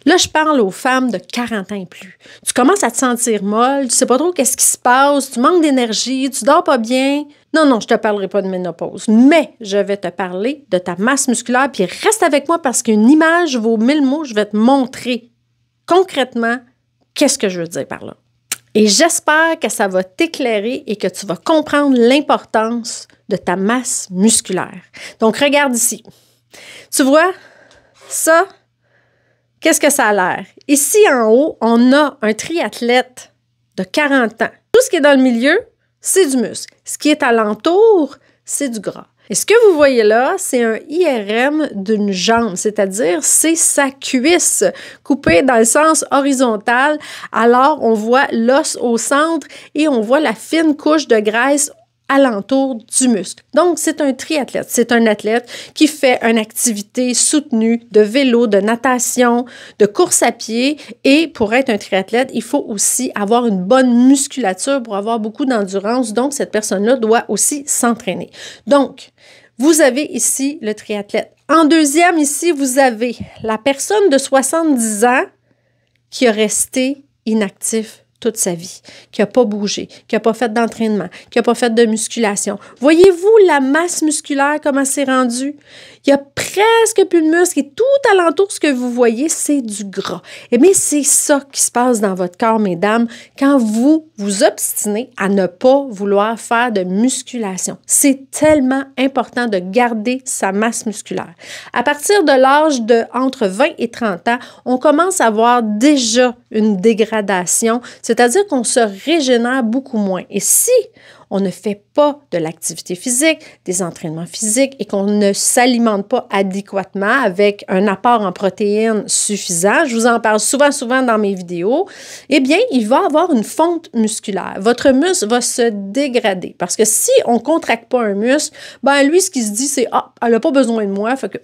Là, je parle aux femmes de 40 ans et plus. Tu commences à te sentir molle, tu sais pas trop qu'est-ce qui se passe, tu manques d'énergie, tu dors pas bien. Non, non, je te parlerai pas de ménopause, mais je vais te parler de ta masse musculaire, puis reste avec moi parce qu'une image vaut 1000 mots, je vais te montrer concrètement qu'est-ce que je veux dire par là. Et j'espère que ça va t'éclairer et que tu vas comprendre l'importance de ta masse musculaire. Donc, regarde ici. Tu vois, ça, qu'est-ce que ça a l'air? Ici, en haut, on a un triathlète de 40 ans. Tout ce qui est dans le milieu, c'est du muscle. Ce qui est alentour, c'est du gras. Et ce que vous voyez là, c'est un IRM d'une jambe, c'est-à-dire c'est sa cuisse coupée dans le sens horizontal. Alors, on voit l'os au centre et on voit la fine couche de graisse alentour du muscle. Donc, c'est un triathlète. C'est un athlète qui fait une activité soutenue de vélo, de natation, de course à pied. Et pour être un triathlète, il faut aussi avoir une bonne musculature pour avoir beaucoup d'endurance. Donc, cette personne-là doit aussi s'entraîner. Donc, vous avez ici le triathlète. En deuxième, ici, vous avez la personne de 70 ans qui a resté inactif toute sa vie, qui n'a pas bougé, qui n'a pas fait d'entraînement, qui n'a pas fait de musculation. Voyez-vous la masse musculaire, comment c'est rendu? Il y a presque plus de muscle et tout alentour, ce que vous voyez, c'est du gras. Eh bien, c'est ça qui se passe dans votre corps, mesdames, quand vous vous obstinez à ne pas vouloir faire de musculation. C'est tellement important de garder sa masse musculaire. À partir de l'âge de entre 20 et 30 ans, on commence à voir déjà une dégradation, c'est-à-dire qu'on se régénère beaucoup moins. Et si on ne fait pas de l'activité physique, des entraînements physiques et qu'on ne s'alimente pas adéquatement avec un apport en protéines suffisant, je vous en parle souvent dans mes vidéos, eh bien, il va avoir une fonte musculaire. Votre muscle va se dégrader parce que si on ne contracte pas un muscle, ben lui, ce qu'il se dit, c'est « Ah, elle n'a pas besoin de moi, fait que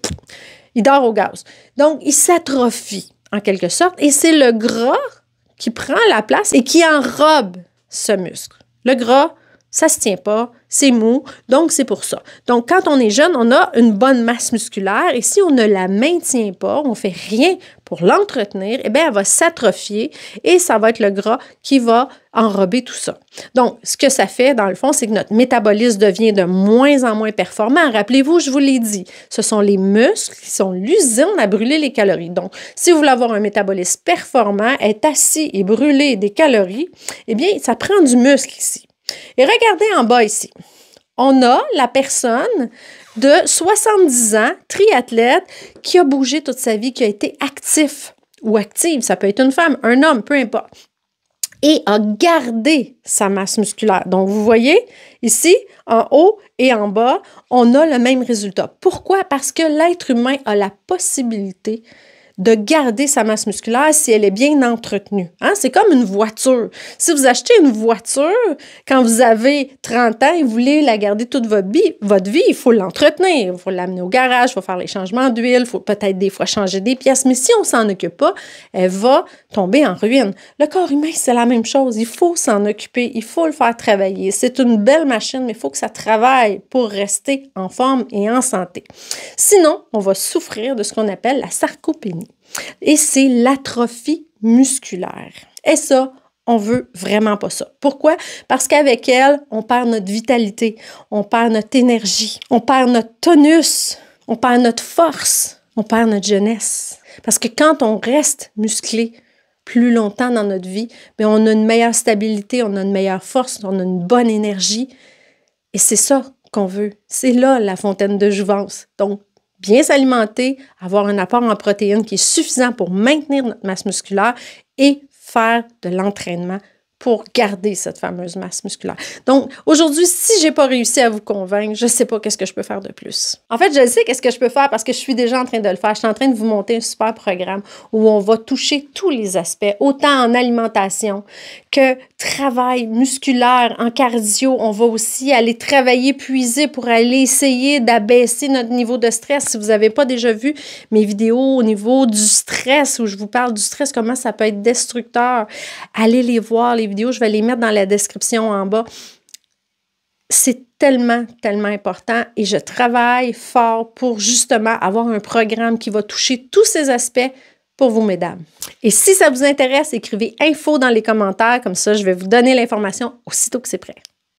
il dort au gaz. » Donc, il s'atrophie en quelque sorte et c'est le gras qui prend la place et qui enrobe ce muscle. Le gras, ça ne se tient pas, c'est mou, donc c'est pour ça. Donc, quand on est jeune, on a une bonne masse musculaire et si on ne la maintient pas, on ne fait rien pour l'entretenir, eh bien, elle va s'atrophier et ça va être le gras qui va enrober tout ça. Donc, ce que ça fait, dans le fond, c'est que notre métabolisme devient de moins en moins performant. Rappelez-vous, je vous l'ai dit, ce sont les muscles qui sont l'usine à brûler les calories. Donc, si vous voulez avoir un métabolisme performant, être assis et brûler des calories, eh bien, ça prend du muscle ici. Et regardez en bas ici. On a la personne de 70 ans, triathlète, qui a bougé toute sa vie, qui a été actif ou active. Ça peut être une femme, un homme, peu importe. Et a gardé sa masse musculaire. Donc, vous voyez, ici, en haut et en bas, on a le même résultat. Pourquoi? Parce que l'être humain a la possibilité de garder sa masse musculaire si elle est bien entretenue. Hein? C'est comme une voiture. Si vous achetez une voiture, quand vous avez 30 ans et vous voulez la garder toute votre vie, il faut l'entretenir. Il faut l'amener au garage, il faut faire les changements d'huile, il faut peut-être des fois changer des pièces. Mais si on ne s'en occupe pas, elle va tomber en ruine. Le corps humain, c'est la même chose. Il faut s'en occuper, il faut le faire travailler. C'est une belle machine, mais il faut que ça travaille pour rester en forme et en santé. Sinon, on va souffrir de ce qu'on appelle la sarcopénie. Et c'est l'atrophie musculaire. Et ça, on veut vraiment pas ça. Pourquoi? Parce qu'avec elle, on perd notre vitalité, on perd notre énergie, on perd notre tonus, on perd notre force, on perd notre jeunesse. Parce que quand on reste musclé plus longtemps dans notre vie, bien, on a une meilleure stabilité, on a une meilleure force, on a une bonne énergie. Et c'est ça qu'on veut. C'est là la fontaine de jouvence. Donc, bien s'alimenter, avoir un apport en protéines qui est suffisant pour maintenir notre masse musculaire et faire de l'entraînement pour garder cette fameuse masse musculaire. Donc, aujourd'hui, si je n'ai pas réussi à vous convaincre, je ne sais pas qu'est-ce que je peux faire de plus. En fait, je sais qu'est-ce que je peux faire parce que je suis déjà en train de le faire. Je suis en train de vous monter un super programme où on va toucher tous les aspects, autant en alimentation que travail musculaire, en cardio. On va aussi aller travailler, puiser pour aller essayer d'abaisser notre niveau de stress. Si vous n'avez pas déjà vu mes vidéos au niveau du stress, où je vous parle du stress, comment ça peut être destructeur, allez les voir, les vidéos, je vais les mettre dans la description en bas. C'est tellement important et je travaille fort pour justement avoir un programme qui va toucher tous ces aspects pour vous, mesdames. Et si ça vous intéresse, écrivez info dans les commentaires, comme ça, je vais vous donner l'information aussitôt que c'est prêt.